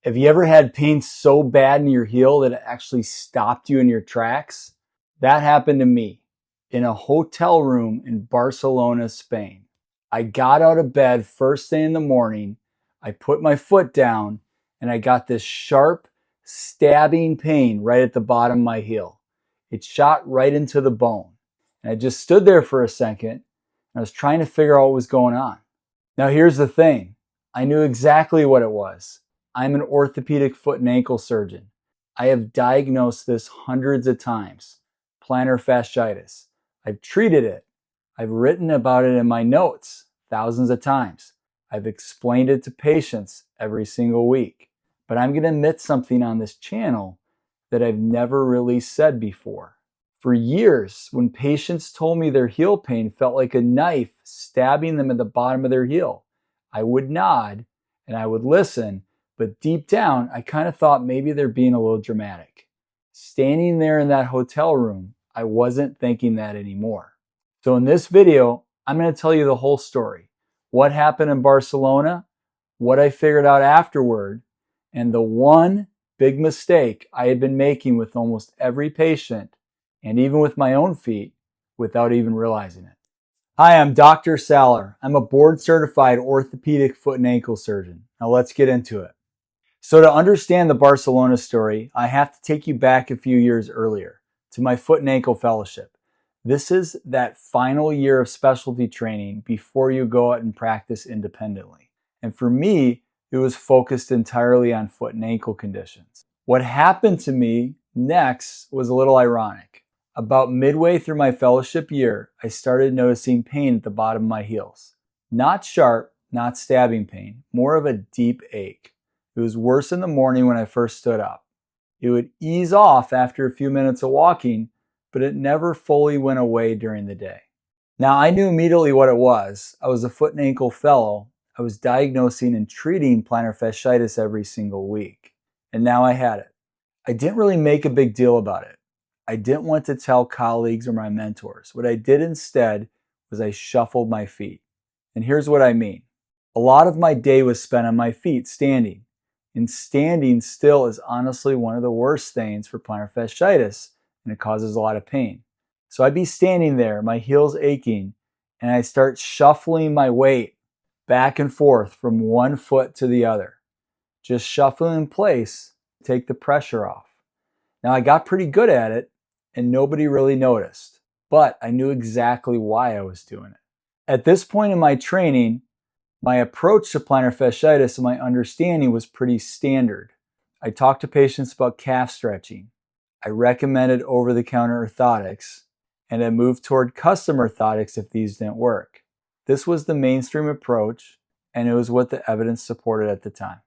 Have you ever had pain so bad in your heel that it actually stopped you in your tracks? That happened to me in a hotel room in Barcelona, Spain. I got out of bed first thing in the morning, I put my foot down, and I got this sharp, stabbing pain right at the bottom of my heel. It shot right into the bone. And I just stood there for a second, and I was trying to figure out what was going on. Now here's the thing. I knew exactly what it was. I'm an orthopedic foot and ankle surgeon. I have diagnosed this hundreds of times. Plantar fasciitis. I've treated it. I've written about it in my notes thousands of times. I've explained it to patients every single week. But I'm going to admit something on this channel that I've never really said before. For years, when patients told me their heel pain felt like a knife stabbing them at the bottom of their heel, I would nod and I would listen, but deep down, I kind of thought maybe they're being a little dramatic. Standing there in that hotel room, I wasn't thinking that anymore. So in this video, I'm going to tell you the whole story. What happened in Barcelona, what I figured out afterward, and the one big mistake I had been making with almost every patient, and even with my own feet, without even realizing it. Hi, I'm Dr. Saller. I'm a board-certified orthopedic foot and ankle surgeon. Now let's get into it. So to understand the Barcelona story, I have to take you back a few years earlier to my foot and ankle fellowship. This is that final year of specialty training before you go out and practice independently. And for me, it was focused entirely on foot and ankle conditions. What happened to me next was a little ironic. About midway through my fellowship year, I started noticing pain at the bottom of my heels. Not sharp, not stabbing pain, more of a deep ache. It was worse in the morning when I first stood up. It would ease off after a few minutes of walking, but it never fully went away during the day. Now, I knew immediately what it was. I was a foot and ankle fellow. I was diagnosing and treating plantar fasciitis every single week. And now I had it. I didn't really make a big deal about it. I didn't want to tell colleagues or my mentors. What I did instead was I shuffled my feet. And here's what I mean. A lot of my day was spent on my feet, standing. And standing still is honestly one of the worst things for plantar fasciitis, and it causes a lot of pain. So I'd be standing there, my heels aching, and I start shuffling my weight back and forth from one foot to the other. Just shuffling in place to take the pressure off. Now I got pretty good at it, and nobody really noticed, but I knew exactly why I was doing it. At this point in my training, my approach to plantar fasciitis and my understanding was pretty standard. I talked to patients about calf stretching. I recommended over-the-counter orthotics, and I moved toward custom orthotics if these didn't work. This was the mainstream approach, and it was what the evidence supported at the time.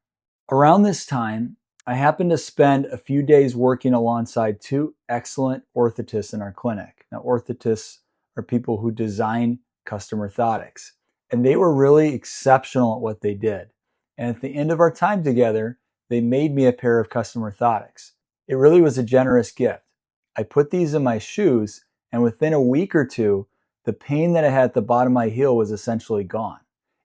Around this time, I happened to spend a few days working alongside two excellent orthotists in our clinic. Now, orthotists are people who design custom orthotics. And they were really exceptional at what they did. And at the end of our time together, they made me a pair of custom orthotics. It really was a generous gift. I put these in my shoes, and within a week or two, the pain that I had at the bottom of my heel was essentially gone.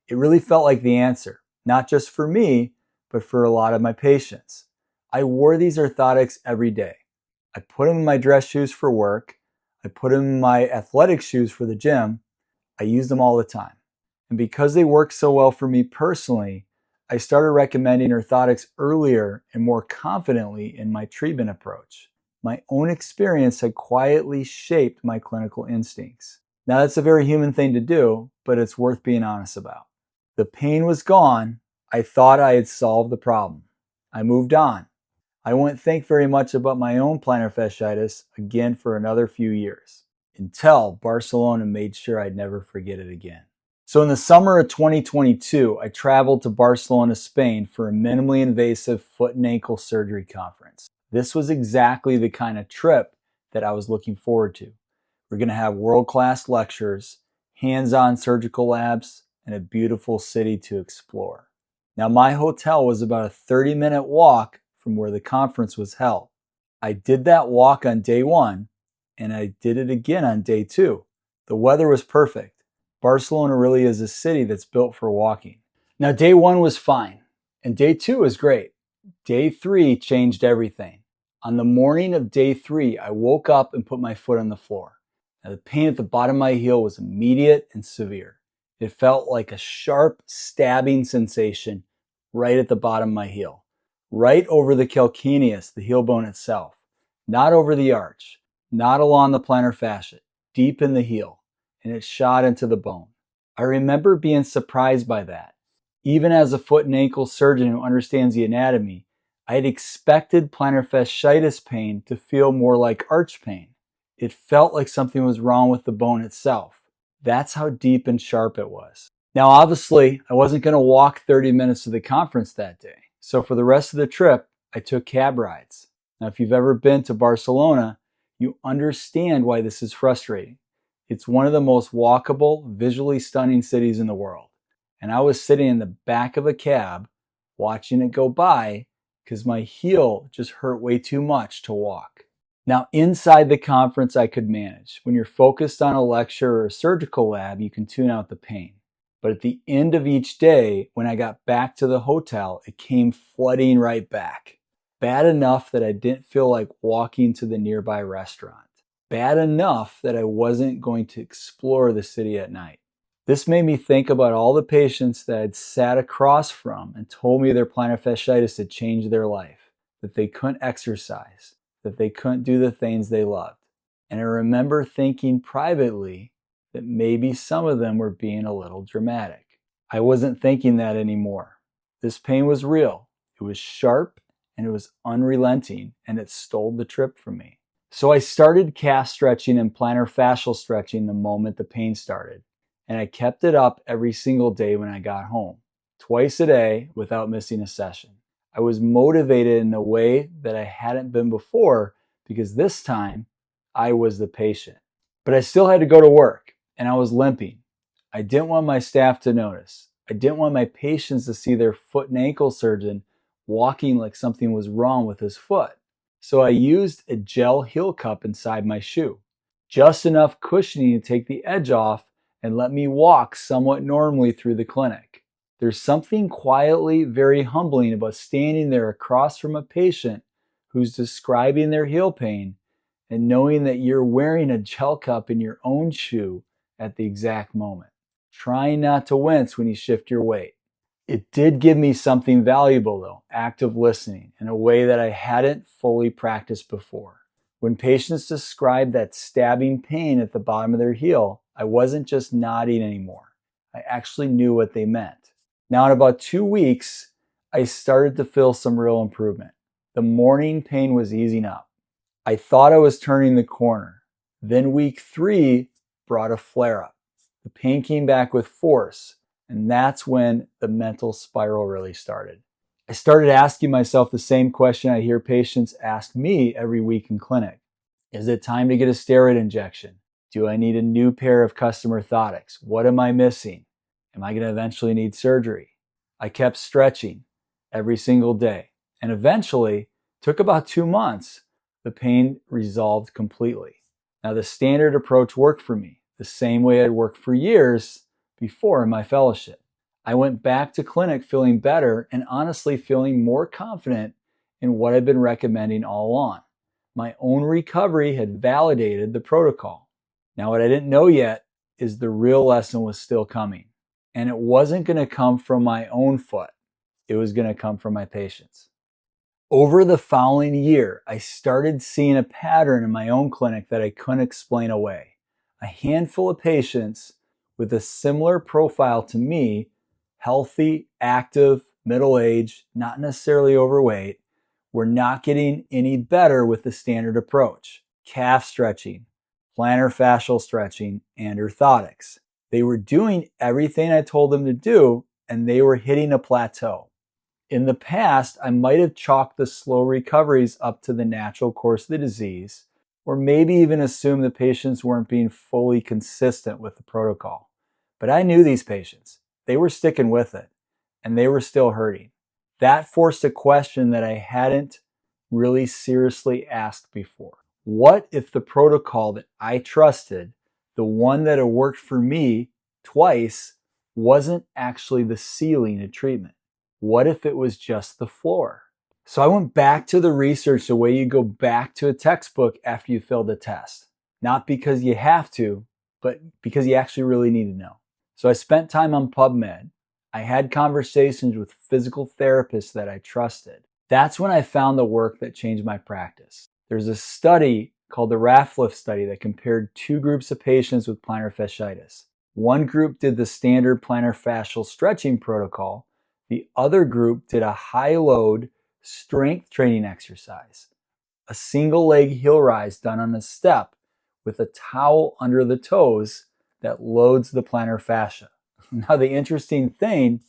It really felt like the answer, not just for me, but for a lot of my patients. I wore these orthotics every day. I put them in my dress shoes for work. I put them in my athletic shoes for the gym. I used them all the time. And because they worked so well for me personally, I started recommending orthotics earlier and more confidently in my treatment approach. My own experience had quietly shaped my clinical instincts. Now that's a very human thing to do, but it's worth being honest about. The pain was gone. I thought I had solved the problem. I moved on. I wouldn't think very much about my own plantar fasciitis again for another few years, until Barcelona made sure I'd never forget it again. So in the summer of 2022, I traveled to Barcelona, Spain for a minimally invasive foot and ankle surgery conference. This was exactly the kind of trip that I was looking forward to. We're going to have world-class lectures, hands-on surgical labs, and a beautiful city to explore. Now my hotel was about a 30-minute walk from where the conference was held. I did that walk on day one, and I did it again on day two. The weather was perfect. Barcelona really is a city that's built for walking. Now, day one was fine, and day two was great. Day 3 changed everything. On the morning of day 3, I woke up and put my foot on the floor. Now, the pain at the bottom of my heel was immediate and severe. It felt like a sharp stabbing sensation right at the bottom of my heel, right over the calcaneus, the heel bone itself, not over the arch, not along the plantar fascia, deep in the heel, and it shot into the bone. I remember being surprised by that. Even as a foot and ankle surgeon who understands the anatomy, I had expected plantar fasciitis pain to feel more like arch pain. It felt like something was wrong with the bone itself. That's how deep and sharp it was. Now, obviously, I wasn't going to walk 30 minutes to the conference that day. So for the rest of the trip, I took cab rides. Now, if you've ever been to Barcelona, you understand why this is frustrating. It's one of the most walkable, visually stunning cities in the world. And I was sitting in the back of a cab watching it go by because my heel just hurt way too much to walk. Now, inside the conference, I could manage. When you're focused on a lecture or a surgical lab, you can tune out the pain. But at the end of each day, when I got back to the hotel, it came flooding right back. Bad enough that I didn't feel like walking to the nearby restaurant. Bad enough that I wasn't going to explore the city at night. This made me think about all the patients that I'd sat across from and told me their plantar fasciitis had changed their life, that they couldn't exercise, that they couldn't do the things they loved. And I remember thinking privately that maybe some of them were being a little dramatic. I wasn't thinking that anymore. This pain was real. It was sharp and it was unrelenting, and it stole the trip from me. So I started calf stretching and plantar fascial stretching the moment the pain started. And I kept it up every single day when I got home, twice a day without missing a session. I was motivated in a way that I hadn't been before because this time I was the patient. But I still had to go to work and I was limping. I didn't want my staff to notice. I didn't want my patients to see their foot and ankle surgeon walking like something was wrong with his foot. So I used a gel heel cup inside my shoe, just enough cushioning to take the edge off and let me walk somewhat normally through the clinic. There's something quietly very humbling about standing there across from a patient who's describing their heel pain and knowing that you're wearing a gel cup in your own shoe at the exact moment, trying not to wince when you shift your weight. It did give me something valuable though, active listening, in a way that I hadn't fully practiced before. When patients described that stabbing pain at the bottom of their heel, I wasn't just nodding anymore. I actually knew what they meant. Now, in about 2 weeks, I started to feel some real improvement. The morning pain was easing up. I thought I was turning the corner. Then week 3 brought a flare-up. The pain came back with force, and that's when the mental spiral really started. I started asking myself the same question I hear patients ask me every week in clinic. Is it time to get a steroid injection? Do I need a new pair of custom orthotics? What am I missing? Am I going to eventually need surgery? I kept stretching every single day, and eventually, took about 2 months, the pain resolved completely. Now, the standard approach worked for me, the same way I'd worked for years before in my fellowship. I went back to clinic feeling better and honestly feeling more confident in what I'd been recommending all along. My own recovery had validated the protocol. Now, what I didn't know yet is the real lesson was still coming. And it wasn't going to come from my own foot. It was going to come from my patients. Over the following year, I started seeing a pattern in my own clinic that I couldn't explain away. A handful of patients with a similar profile to me, healthy, active, middle-aged, not necessarily overweight, were not getting any better with the standard approach: calf stretching, plantar fascial stretching, and orthotics. They were doing everything I told them to do, and they were hitting a plateau. In the past, I might have chalked the slow recoveries up to the natural course of the disease, or maybe even assumed the patients weren't being fully consistent with the protocol. But I knew these patients. They were sticking with it, and they were still hurting. That forced a question that I hadn't really seriously asked before. What if the protocol that I trusted, the one that had worked for me twice, wasn't actually the ceiling of treatment? What if it was just the floor? So I went back to the research the way you go back to a textbook after you failed a test. Not because you have to, but because you actually really need to know. So I spent time on PubMed. I had conversations with physical therapists that I trusted. That's when I found the work that changed my practice. There's a study called the Raffliff study that compared two groups of patients with plantar fasciitis. One group did the standard plantar fascial stretching protocol. The other group did a high-load strength training exercise, a single leg heel rise done on a step with a towel under the toes that loads the plantar fascia. Now, the interesting thing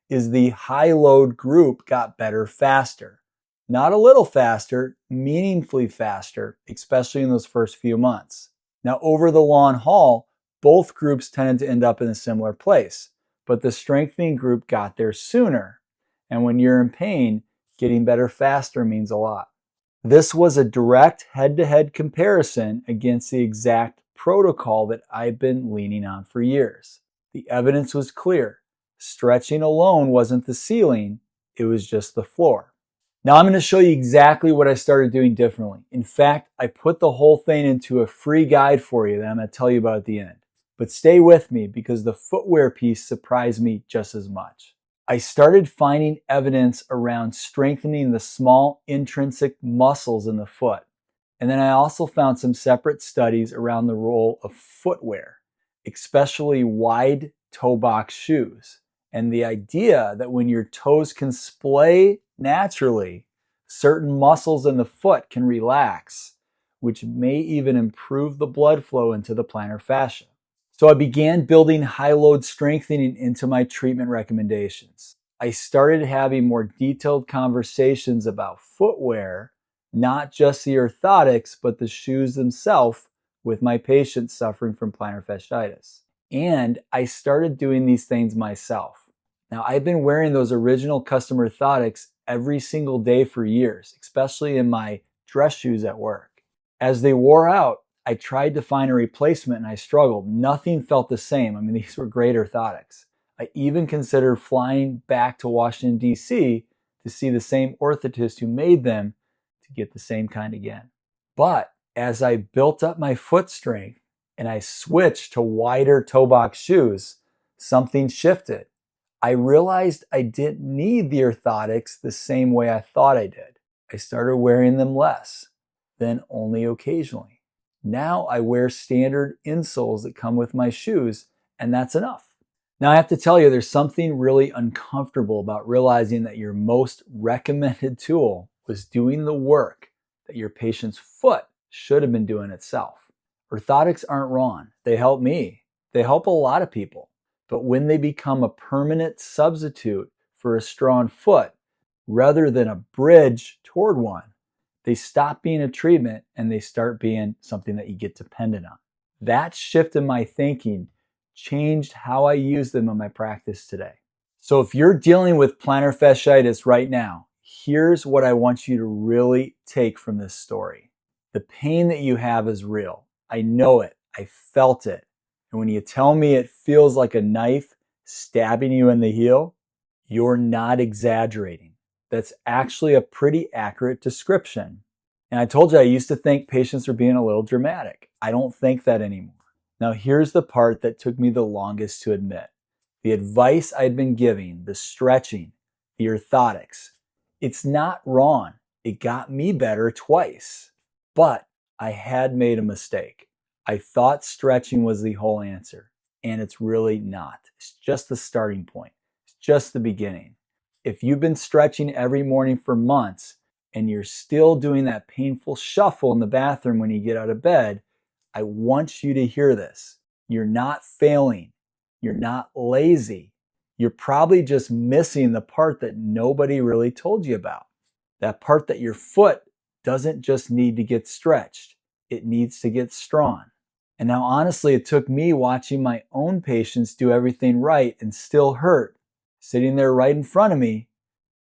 is the high load group got better faster. Not a little faster, meaningfully faster, especially in those first few months. Now, over the long haul, both groups tended to end up in a similar place, but the strengthening group got there sooner. And when you're in pain, getting better faster means a lot. This was a direct head-to-head comparison against the exact protocol that I've been leaning on for years. The evidence was clear. Stretching alone wasn't the ceiling, it was just the floor. Now I'm going to show you exactly what I started doing differently. In fact, I put the whole thing into a free guide for you that I'm going to tell you about at the end. But stay with me because the footwear piece surprised me just as much. I started finding evidence around strengthening the small intrinsic muscles in the foot. And then I also found some separate studies around the role of footwear, especially wide toe box shoes. And the idea that when your toes can splay naturally, certain muscles in the foot can relax, which may even improve the blood flow into the plantar fascia. So I began building high-load strengthening into my treatment recommendations. I started having more detailed conversations about footwear, not just the orthotics, but the shoes themselves with my patients suffering from plantar fasciitis. And I started doing these things myself. Now, I've been wearing those original custom orthotics every single day for years, especially in my dress shoes at work. As they wore out, I tried to find a replacement and I struggled. Nothing felt the same. I mean, these were great orthotics. I even considered flying back to Washington, D.C. to see the same orthotist who made them to get the same kind again. But as I built up my foot strength and I switched to wider toe box shoes, something shifted. I realized I didn't need the orthotics the same way I thought I did. I started wearing them less, then only occasionally. Now I wear standard insoles that come with my shoes, and that's enough. Now I have to tell you, there's something really uncomfortable about realizing that your most recommended tool was doing the work that your patient's foot should have been doing itself. Orthotics aren't wrong. They help me. They help a lot of people. But when they become a permanent substitute for a strong foot, rather than a bridge toward one, they stop being a treatment and they start being something that you get dependent on. That shift in my thinking changed how I use them in my practice today. So if you're dealing with plantar fasciitis right now, here's what I want you to really take from this story. The pain that you have is real. I know it. I felt it. And when you tell me it feels like a knife stabbing you in the heel, you're not exaggerating. That's actually a pretty accurate description. And I told you I used to think patients were being a little dramatic. I don't think that anymore. Now here's the part that took me the longest to admit. The advice I'd been giving, the stretching, the orthotics, it's not wrong. It got me better twice. But I had made a mistake. I thought stretching was the whole answer, and it's really not. It's just the starting point. It's just the beginning. If you've been stretching every morning for months and you're still doing that painful shuffle in the bathroom when you get out of bed, I want you to hear this. You're not failing. You're not lazy. You're probably just missing the part that nobody really told you about. That part that your foot doesn't just need to get stretched. It needs to get strong. And now honestly, it took me watching my own patients do everything right and still hurt, sitting there right in front of me,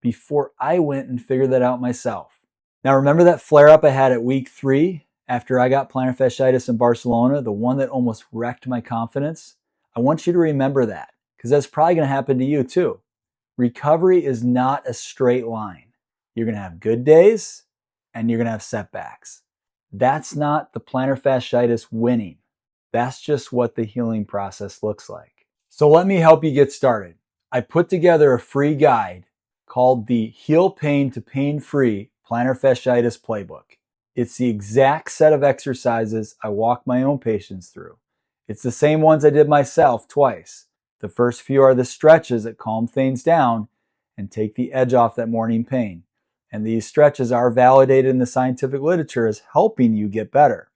before I went and figured that out myself. Now remember that flare-up I had at week 3 after I got plantar fasciitis in Barcelona, the one that almost wrecked my confidence? I want you to remember that because that's probably going to happen to you too. Recovery is not a straight line. You're going to have good days and you're going to have setbacks. That's not the plantar fasciitis winning. That's just what the healing process looks like. So let me help you get started. I put together a free guide called the Heal Pain to Pain Free Plantar Fasciitis Playbook. It's the exact set of exercises I walk my own patients through. It's the same ones I did myself twice. The first few are the stretches that calm things down and take the edge off that morning pain. And these stretches are validated in the scientific literature as helping you get better.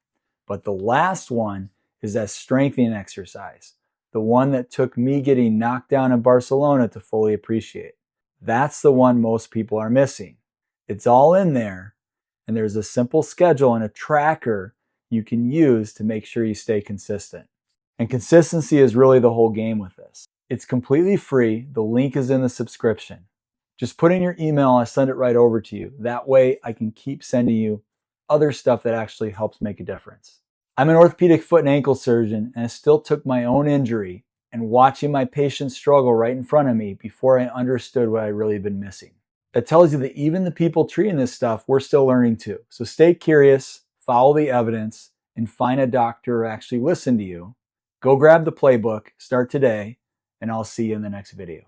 But the last one is that strengthening exercise, the one that took me getting knocked down in Barcelona to fully appreciate. That's the one most people are missing. It's all in there, and there's a simple schedule and a tracker you can use to make sure you stay consistent. And consistency is really the whole game with this. It's completely free. The link is in the subscription. Just put in your email and I send it right over to you. That way I can keep sending you other stuff that actually helps make a difference. I'm an orthopedic foot and ankle surgeon, and I still took my own injury and watching my patients struggle right in front of me before I understood what I'd really been missing. That tells you that even the people treating this stuff, we're still learning too. So stay curious, follow the evidence, and find a doctor who actually listen to you. Go grab the playbook, start today, and I'll see you in the next video.